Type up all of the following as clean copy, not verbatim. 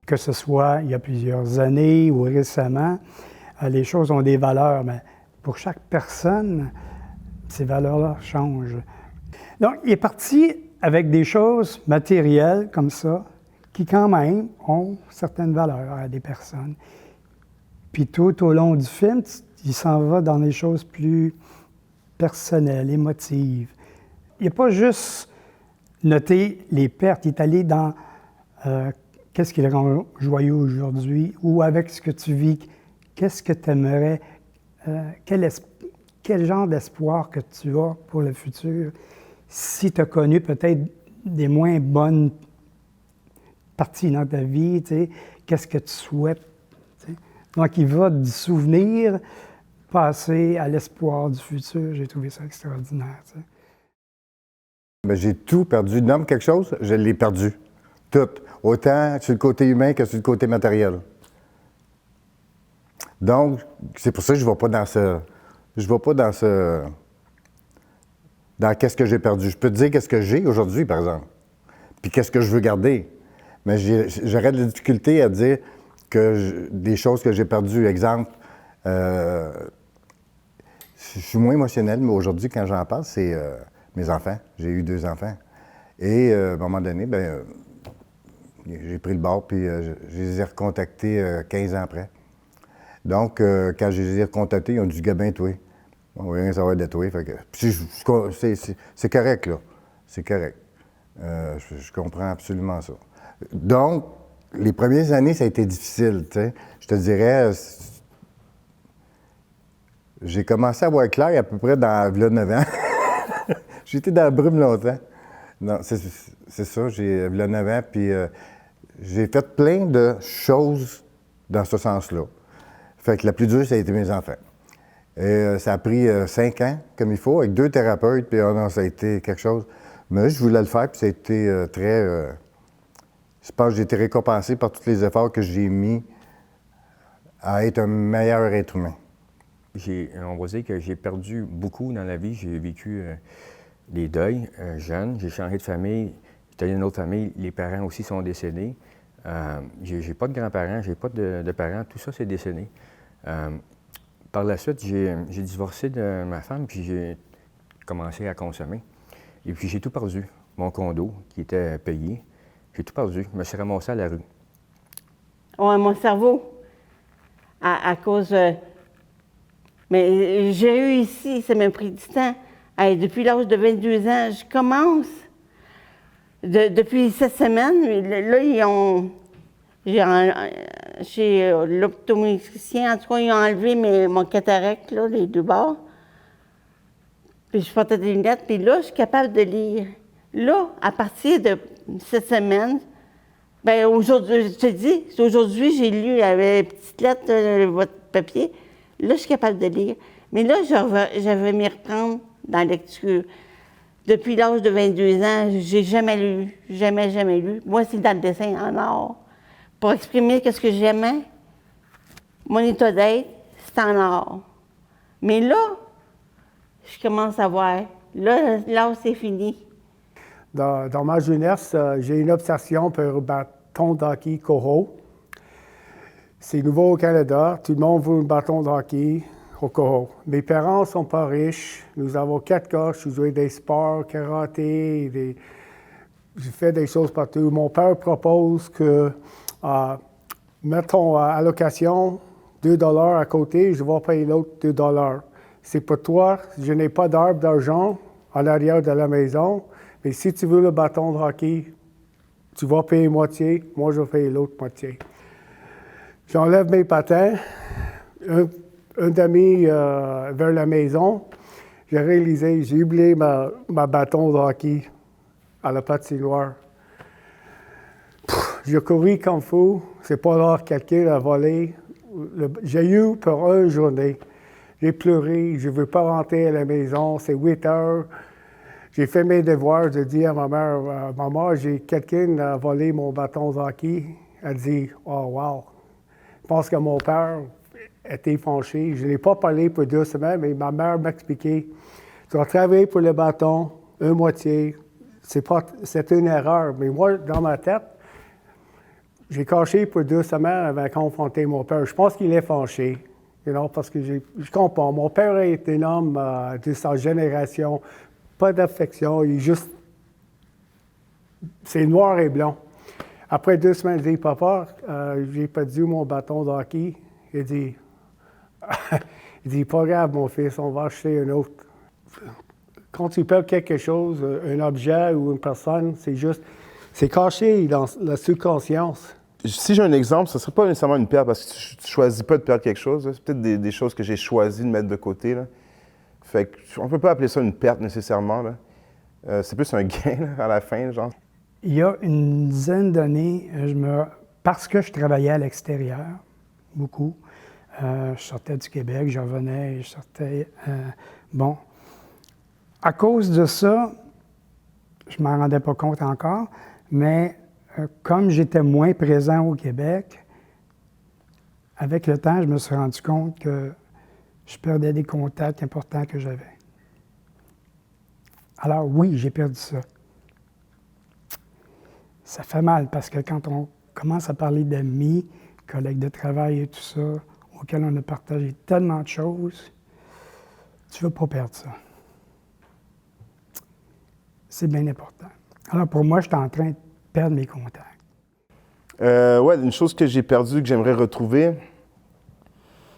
que ce soit il y a plusieurs années ou récemment, les choses ont des valeurs, mais pour chaque personne, ces valeurs-là changent. Donc, il est parti avec des choses matérielles comme ça, qui quand même ont certaines valeurs à des personnes. Puis tout au long du film, il s'en va dans des choses plus personnelles, émotives. Il n'a pas juste noté les pertes, il est allé dans qu'est-ce qui le rend joyeux aujourd'hui, ou avec ce que tu vis, qu'est-ce que tu aimerais, quel genre d'espoir que tu as pour le futur, si tu as connu peut-être des moins bonnes parties dans ta vie, tu sais, qu'est-ce que tu souhaites. Tu sais. Donc, il va du souvenir passer à l'espoir du futur. J'ai trouvé ça extraordinaire. Tu sais. Bien, j'ai tout perdu. Nomme quelque chose, je l'ai perdu. Tout. Autant sur le côté humain que sur le côté matériel. Donc, c'est pour ça que je ne vais pas dans ce... Je ne vais pas dans ce... Dans qu'est-ce que j'ai perdu. Je peux te dire qu'est-ce que j'ai aujourd'hui, par exemple. Puis qu'est-ce que je veux garder. Mais j'aurais de la difficulté à dire que des choses que j'ai perdues. Exemple, je suis moins émotionnel, mais aujourd'hui, quand j'en parle, c'est mes enfants. J'ai eu 2 enfants. Et à un moment donné, bien, j'ai pris le bord, puis je les ai recontactés 15 ans après. Donc, quand je les ai recontactés, ils ont dit « Gabin, toi. » On ne veut rien savoir de toi. Fait que, c'est correct, là. C'est correct. Je comprends absolument ça. Donc, les premières années, ça a été difficile, tu sais. Je te dirais, j'ai commencé à voir clair à peu près dans 9 ans. J'ai été dans la brume longtemps. Non, c'est ça, j'ai 9 ans, puis j'ai fait plein de choses dans ce sens-là. Fait que la plus dure, ça a été mes enfants. Et ça a pris 5 ans, comme il faut, avec 2 thérapeutes, puis non, ça a été quelque chose. Mais je voulais le faire, puis ça a été très... je pense que j'ai été récompensé par tous les efforts que j'ai mis à être un meilleur être humain. On va dire que j'ai perdu beaucoup dans la vie. J'ai vécu des deuils jeunes. J'ai changé de famille. J'étais dans une autre famille. Les parents aussi sont décédés. J'ai pas de grands-parents, j'ai pas de parents. Tout ça, c'est décédé. Par la suite, j'ai divorcé de ma femme, puis j'ai commencé à consommer. Et puis, j'ai tout perdu. Mon condo, qui était payé, j'ai tout perdu. Je me suis ramassé à la rue. Ouais, mon cerveau, à cause... mais j'ai eu ici, ça m'a pris du temps. Hey, depuis l'âge de 22 ans, je commence. Depuis cette semaine, là, ils ont... Chez l'optométricien, en tout cas, ils ont enlevé mon cataracte, là, les 2 bords. Puis je portais des lunettes, puis là, je suis capable de lire. Là, à partir de cette semaine, bien, aujourd'hui, je te dis, aujourd'hui, j'ai lu avec une petite lettre, votre papier. Là, je suis capable de lire. Mais là, je vais m'y reprendre dans la lecture. Depuis l'âge de 22 ans, j'ai jamais lu, jamais lu. Moi, c'est dans le dessin en or. Pour exprimer ce que j'aimais, mon état d'être, c'est en or. Mais là, je commence à voir. Là, c'est fini. Dans ma jeunesse, j'ai une obsession pour le bâton de hockey Koho. C'est nouveau au Canada. Tout le monde veut un bâton de hockey au Koho. Mes parents ne sont pas riches. Nous avons 4 gars. Je joue des sports, karaté, j'ai fait des choses partout. Mon père propose que mettons à location 2 $ à côté, je vais payer l'autre 2 $. C'est pour toi, je n'ai pas d'arbre d'argent à l'arrière de la maison, mais si tu veux le bâton de hockey, tu vas payer moitié, moi je vais payer l'autre moitié. J'enlève mes patins, un demi vers la maison, j'ai réalisé, j'ai oublié ma bâton de hockey à la patinoire. J'ai couru comme fou, c'est pas là quelqu'un a volé. J'ai eu pour 1 journée. J'ai pleuré, je ne veux pas rentrer à la maison, c'est 8 heures. J'ai fait mes devoirs, j'ai dit à ma mère, maman, j'ai quelqu'un a volé mon bâton de hockey. Elle dit, oh wow. Je pense que mon père était fâché. Je n'ai pas parlé pour 2 semaines, mais ma mère m'expliquait, tu vas travailler pour le bâton, un moitié. C'est une erreur, mais moi, dans ma tête, j'ai caché pour 2 semaines avant de confronter mon père. Je pense qu'il est fâché, parce que je comprends. Mon père est un homme de sa génération, pas d'affection, il est juste... C'est noir et blanc. Après 2 semaines, il dit, papa, j'ai perdu mon bâton de hockey. Il dit, pas grave, mon fils, on va acheter un autre. Quand tu perds quelque chose, un objet ou une personne, c'est caché dans la subconscience. Si j'ai un exemple, ce ne serait pas nécessairement une perte parce que tu ne choisis pas de perdre quelque chose. C'est peut-être des choses que j'ai choisi de mettre de côté. Là. Fait qu'on ne peut pas appeler ça une perte nécessairement. Là. C'est plus un gain là, à la fin, genre. Il y a une dizaine d'années, parce que je travaillais à l'extérieur, beaucoup, je sortais du Québec, je revenais, je sortais... bon. À cause de ça, je ne m'en rendais pas compte encore, mais comme j'étais moins présent au Québec, avec le temps, je me suis rendu compte que je perdais des contacts importants que j'avais. Alors oui, j'ai perdu ça. Ça fait mal parce que quand on commence à parler d'amis, collègues de travail et tout ça, auxquels on a partagé tellement de choses, tu ne veux pas perdre ça. C'est bien important. Alors pour moi, je suis en train de perdre mes contacts. Ouais, une chose que j'ai perdue, que j'aimerais retrouver.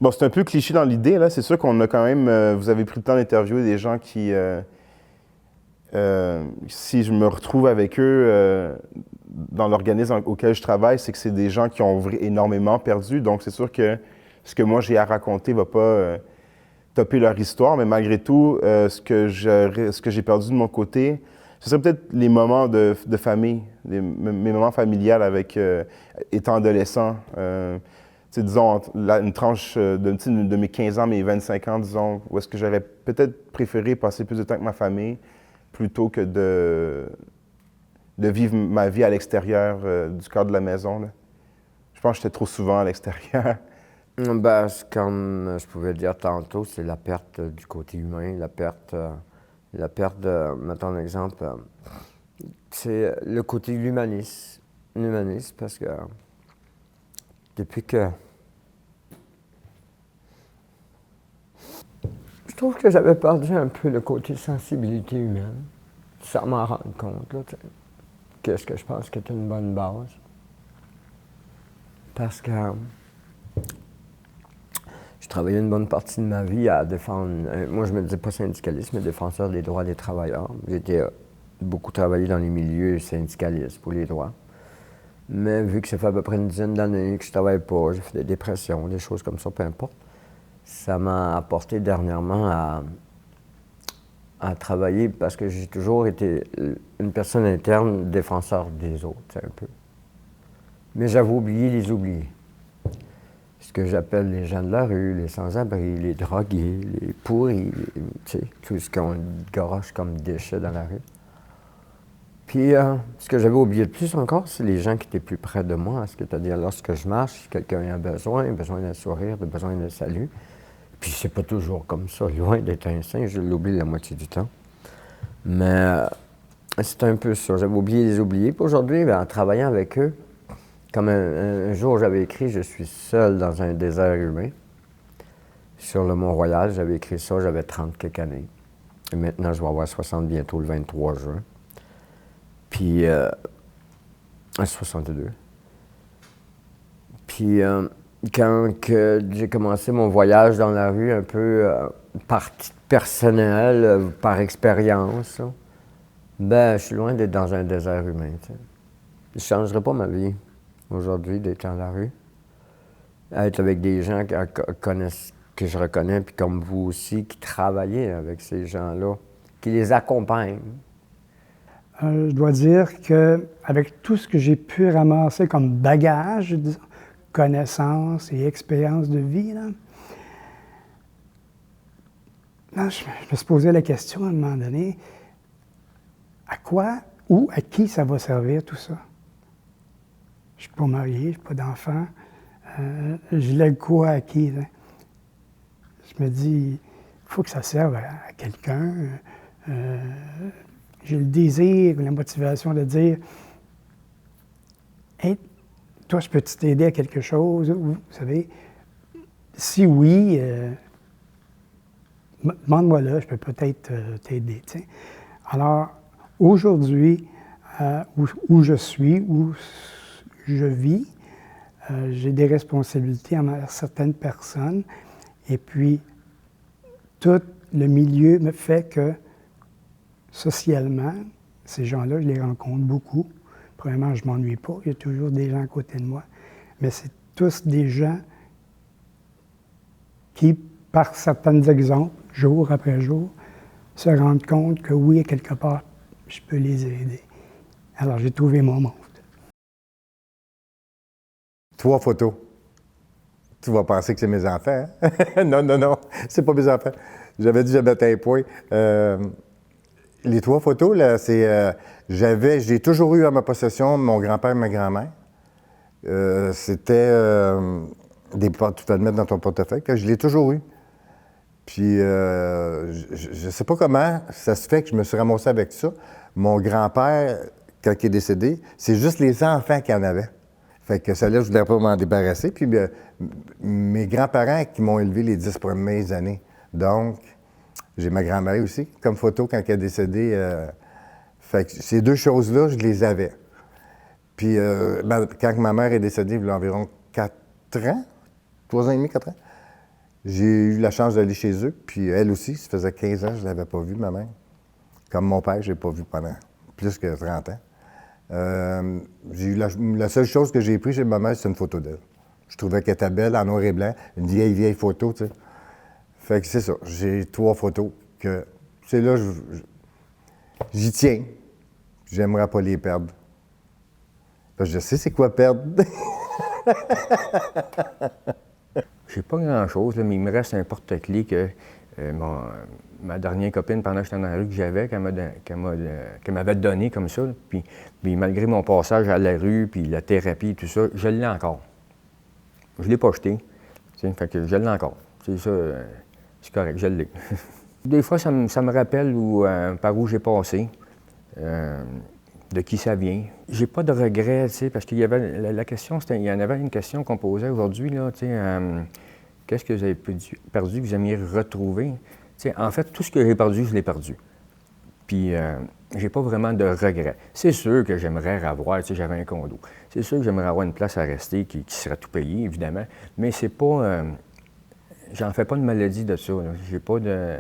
Bon, c'est un peu cliché dans l'idée, là. C'est sûr qu'on a quand même... vous avez pris le temps d'interviewer des gens qui... si je me retrouve avec eux dans l'organisme auquel je travaille, c'est que c'est des gens qui ont énormément perdu. Donc, c'est sûr que ce que moi j'ai à raconter ne va pas topper leur histoire. Mais malgré tout, ce que j'ai perdu de mon côté, ce serait peut-être les moments de famille, mes moments familiales avec étant adolescent. Disons, une tranche de mes 15 ans, mes 25 ans, disons, où est-ce que j'aurais peut-être préféré passer plus de temps avec ma famille plutôt que de vivre ma vie à l'extérieur du cadre de la maison. Là. Je pense que j'étais trop souvent à l'extérieur. Ben, comme je pouvais dire tantôt, c'est la perte du côté humain, la perte de, mettons un exemple, c'est le côté l'humanisme, parce que depuis que je trouve que j'avais perdu un peu le côté sensibilité humaine, sans m'en rendre compte, là, qu'est-ce que je pense qui est une bonne base. Parce que je travaillais une bonne partie de ma vie à défendre, moi je me disais pas syndicaliste, mais défenseur des droits des travailleurs. J'ai beaucoup travaillé dans les milieux syndicalistes pour les droits. Mais vu que ça fait à peu près une dizaine d'années que je travaille pas, j'ai fait des dépressions, des choses comme ça, peu importe, ça m'a apporté dernièrement à travailler parce que j'ai toujours été une personne interne défenseur des autres, un peu. Mais j'avais oublié les oubliés. Ce que j'appelle les gens de la rue, les sans-abri, les drogués, les pourris, tout ce qu'on garoche comme déchets dans la rue. Puis, ce que j'avais oublié de plus encore, c'est les gens qui étaient plus près de moi. C'est-à-dire, lorsque je marche, si quelqu'un a besoin d'un sourire, besoin d'un salut. Puis, c'est pas toujours comme ça, loin d'être un saint, je l'oublie la moitié du temps. Mais c'est un peu ça, j'avais oublié les oubliés. Puis aujourd'hui, en travaillant avec eux, comme un jour j'avais écrit « Je suis seul dans un désert humain », sur le Mont-Royal, j'avais écrit ça, j'avais 30 quelques années. Et maintenant, je vais avoir 60 bientôt, le 23 juin. Puis, 62. Puis, quand j'ai commencé mon voyage dans la rue, un peu par titre personnel, par expérience, ben, je suis loin d'être dans un désert humain. T'sais. Je ne changerais pas ma vie aujourd'hui d'être dans la rue. Être avec des gens que je reconnais, puis comme vous aussi, qui travaillez avec ces gens-là, qui les accompagnent. Je dois dire qu'avec tout ce que j'ai pu ramasser comme bagage, disons, connaissances et expériences de vie, là, je me suis posé la question à un moment donné, à quoi ou à qui ça va servir tout ça? Je ne suis pas marié, je n'ai pas d'enfant, je lègue quoi à qui? Là? Je me dis, il faut que ça serve à quelqu'un. J'ai le désir, la motivation de dire, hey, toi, je peux t'aider à quelque chose? Ou, vous savez, si oui, demande-moi là, je peux peut-être t'aider. Tu sais. Alors, aujourd'hui, où je suis, où je vis, j'ai des responsabilités envers certaines personnes. Et puis, tout le milieu me fait que, socialement, ces gens-là, je les rencontre beaucoup. Premièrement, je ne m'ennuie pas. Il y a toujours des gens à côté de moi. Mais c'est tous des gens qui, par certains exemples, jour après jour, se rendent compte que oui, quelque part, je peux les aider. Alors, j'ai trouvé mon monde. 3 photos. Tu vas penser que c'est mes enfants. Hein? Non, non, non, c'est pas mes enfants. J'avais dit que j'avais un point. Les 3 photos, là, c'est... j'ai toujours eu à ma possession mon grand-père et ma grand-mère. C'était tu peux le mettre dans ton portefeuille, que je l'ai toujours eu. Puis, je ne sais pas comment ça se fait que je me suis ramassé avec ça. Mon grand-père, quand il est décédé, c'est juste les enfants qui en avaient. Fait que ça là, je ne voulais pas m'en débarrasser. Puis, mes grands-parents qui m'ont élevé les 10 premières années. Donc, j'ai ma grand-mère aussi, comme photo quand elle est décédée. Fait que ces 2 choses-là, je les avais. Puis, quand ma mère est décédée, il y a environ 4 ans, 3 ans et demi, 4 ans, j'ai eu la chance d'aller chez eux. Puis, elle aussi, ça faisait 15 ans que je ne l'avais pas vue, ma mère. Comme mon père, je ne l'ai pas vu pendant plus que 30 ans. J'ai eu la seule chose que j'ai prise chez ma mère, c'est une photo d'elle. Je trouvais qu'elle était belle, en noir et blanc, une vieille photo, tu sais. Fait que c'est ça, j'ai 3 photos que, c'est là, j'y tiens. J'aimerais pas les perdre. Parce que je sais c'est quoi perdre. J'ai pas grand-chose, là, mais il me reste un porte-clés que ma dernière copine, pendant que j'étais dans la rue, que j'avais, qu'elle m'avait donné comme ça. Puis malgré mon passage à la rue, puis la thérapie et tout ça, je l'ai encore. Je l'ai pas jeté. Fait que je l'ai encore. C'est ça, c'est correct, je l'ai. Des fois, ça me rappelle par où j'ai passé, de qui ça vient. J'ai pas de regrets, tu sais, parce qu'il y avait la question, il y en avait une question qu'on posait aujourd'hui, là, tu sais, qu'est-ce que vous avez perdu que vous aimiez retrouver? Tu sais, en fait, tout ce que j'ai perdu, je l'ai perdu. Puis, j'ai pas vraiment de regrets. C'est sûr que j'aimerais avoir, tu sais, j'avais un condo. C'est sûr que j'aimerais avoir une place à rester qui serait tout payé, évidemment, mais c'est pas... j'en fais pas de maladie de ça, là. J'ai pas de...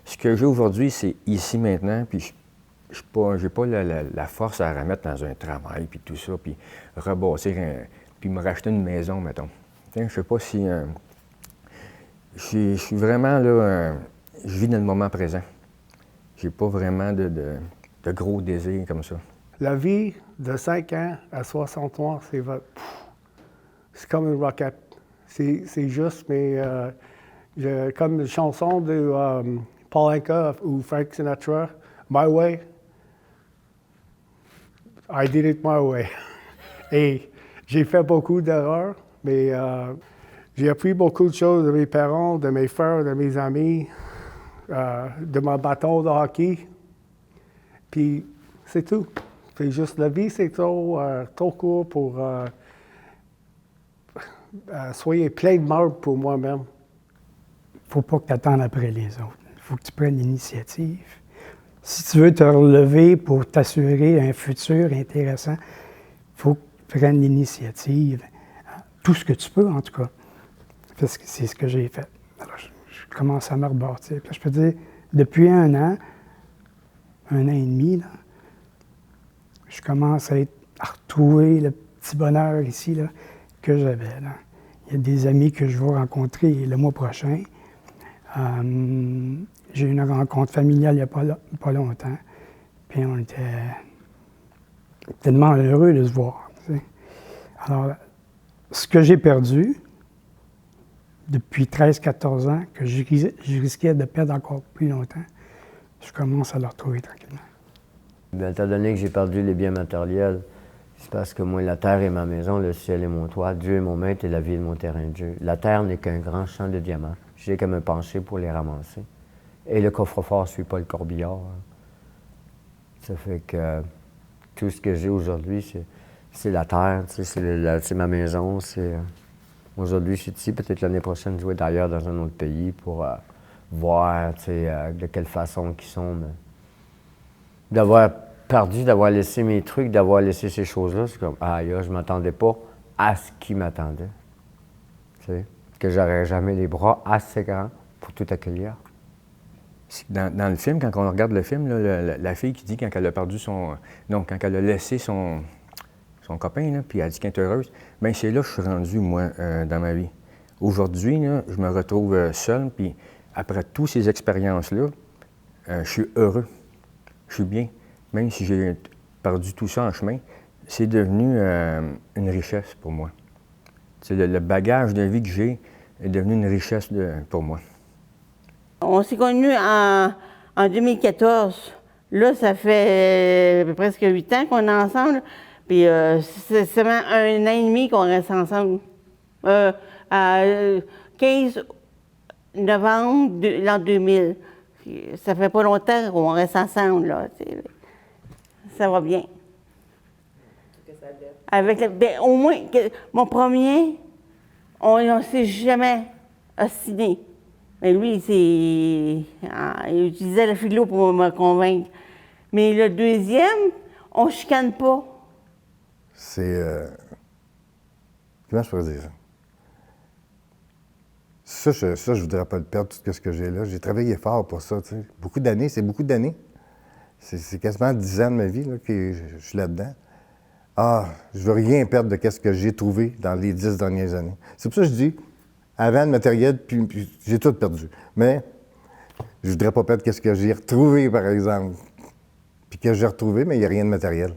Ce que j'ai aujourd'hui, c'est ici, maintenant, puis j'ai pas la force à remettre dans un travail, puis tout ça, puis rebâtir, puis me racheter une maison, mettons. Je sais pas si... je suis vraiment, là... je vis dans le moment présent. J'ai pas vraiment de gros désirs comme ça. La vie de 5 ans à 60 ans, c'est comme une rocket. C'est juste, mais comme une chanson de Paul Anka ou Frank Sinatra, My Way, I did it my way. Et j'ai fait beaucoup d'erreurs, mais j'ai appris beaucoup de choses de mes parents, de mes frères, de mes amis, de mon bâton de hockey. Puis c'est tout. C'est juste la vie, c'est trop court pour soyez plein de marbre pour moi-même. Faut pas que tu attendes après les autres. Il faut que tu prennes l'initiative. Si tu veux te relever pour t'assurer un futur intéressant, il faut que tu prennes l'initiative. Tout ce que tu peux, en tout cas. Parce que c'est ce que j'ai fait. Alors, je commence à me rebâtir. Puis je peux te dire, depuis 1 an et demi, là, je commence à retrouver le petit bonheur ici là, que j'avais. Là. Il y a des amis que je vais rencontrer le mois prochain. J'ai eu une rencontre familiale il n'y a pas longtemps. Puis on était tellement heureux de se voir. Tu sais. Alors, ce que j'ai perdu depuis 13-14 ans, que je risquais de perdre encore plus longtemps, je commence à le retrouver tranquillement. Bien, étant donné que j'ai perdu les biens matériels, c'est parce que moi, la terre est ma maison, le ciel est mon toit, Dieu est mon maître et la vie est mon terrain de jeu. La terre n'est qu'un grand champ de diamants. J'ai qu'à me pencher pour les ramasser. Et le coffre-fort ne suit pas le corbillard. Ça fait que tout ce que j'ai aujourd'hui, c'est la terre, tu sais, c'est ma maison. Aujourd'hui, je suis ici, peut-être l'année prochaine, je vais être ailleurs dans un autre pays pour voir, tu sais, de quelle façon qu'ils sont. Mais d'avoir perdu, d'avoir laissé mes trucs, d'avoir laissé ces choses-là, c'est comme, je ne m'attendais pas à ce qui m'attendait. Tu sais, que j'aurais jamais les bras assez grands pour tout accueillir. Dans le film, quand on regarde le film, là, la fille qui dit quand elle a perdu son... Non, quand elle a laissé son copain, là, puis elle dit qu'elle est heureuse, bien c'est là que je suis rendu, moi, dans ma vie. Aujourd'hui, là, je me retrouve seul, puis après toutes ces expériences-là, je suis heureux. Je suis bien. Même si j'ai perdu tout ça en chemin, c'est devenu une richesse pour moi. C'est le bagage de vie que j'ai est devenu une richesse pour moi. On s'est connus en 2014. Là, ça fait presque 8 ans qu'on est ensemble. Puis c'est seulement 1 an et demi qu'on reste ensemble. À 15 novembre de l'an 2000. Puis, ça fait pas longtemps qu'on reste ensemble, là. Ça va bien. Avec au moins, mon premier, on ne s'est jamais ostiné. Mais lui, il utilisait le philo pour me convaincre. Mais le deuxième, on ne chicane pas. C'est... Comment je pourrais dire ça? Ça, je voudrais pas le perdre, tout ce que j'ai là. J'ai travaillé fort pour ça, tu sais. Beaucoup d'années, c'est beaucoup d'années. C'est quasiment 10 ans de ma vie là, que je suis là-dedans. Je veux rien perdre de ce que j'ai trouvé dans les 10 dernières années. C'est pour ça que je dis, avant le matériel, puis j'ai tout perdu. Mais je voudrais pas perdre ce que j'ai retrouvé, par exemple. Puis que j'ai retrouvé, mais il n'y a rien de matériel.